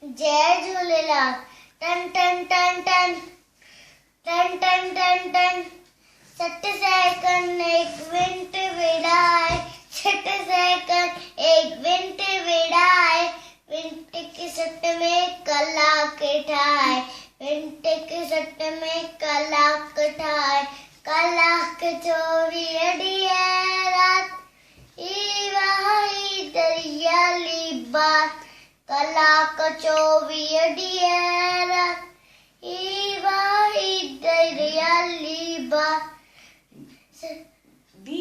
जय झूलेलाल। टन टन टन टन टन टन टन टन 60 सेकंड 1 मिनट वेड़ा है। 60 सेकंड 1 मिनट वेड़ा है। मिनट के सट में कलाक ठाए। मिनट के सट में कलाक ठाए। कलाक 24 अड़िया रात ई वाही दरियाली बात। कलाक 24 अड़िया रात ई वाही दरियाली बात। डी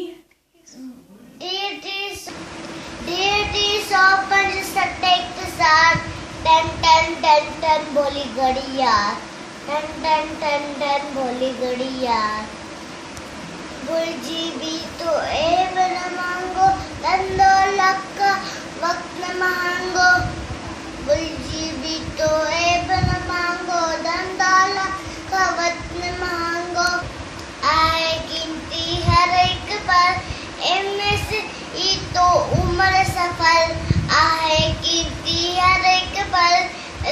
165 एक साथ। टन टन टन टन बोली घड़िया। टन टन टन टन बोली घड़िया। बुलजी भी तो एब न मांगो धंधो लक्का वक्त न मांगो। बुलजी भी तो एब न मांगो धंधो लक्का वक्त न मांगो। आए गिनती हर एक पर इनमें से ई तो उम्र सफल। आए गिनती हर एक पर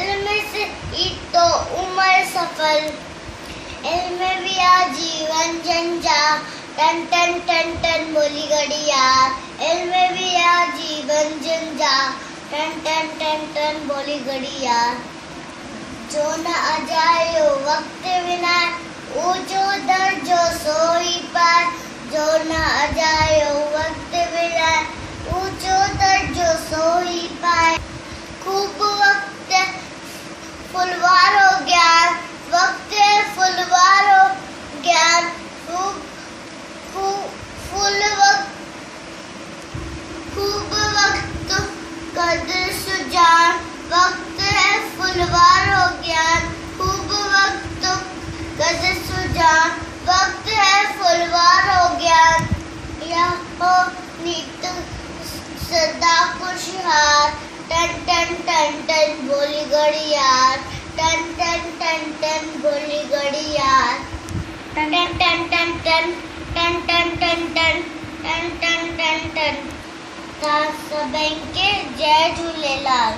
इनमें से ई तो उम्र सफल। इनमें भी आजीवन झंझा। टन टन टन टन बोली घड़िया। इनमें भी आजीवन झंझा। टन टन टन टन बोली घड़िया। जो न अजायो वक्त बिना ऊंचो दर्जो सोई पार। जो न अजायो वक्त बिना ऊंचो दर्जो सोई पाए। खूब वक्त फुलवारो ज्ञान। वक्त फुलवारो ज्ञान। खूब वक्त कदर सुजान। वक्त है फुलवारो ज्ञान। खूब वक्त कदर सुजान। वक्त है फुलवारो ज्ञान। यहो नीत सदा खुशहाल। टन टन टन टन बोली घड़ियाल। टन टन टन टन बोली घड़ियाल। टन टन टन टन टन टन टन टन टन टन टन टन। सबके जय झूलेलाल।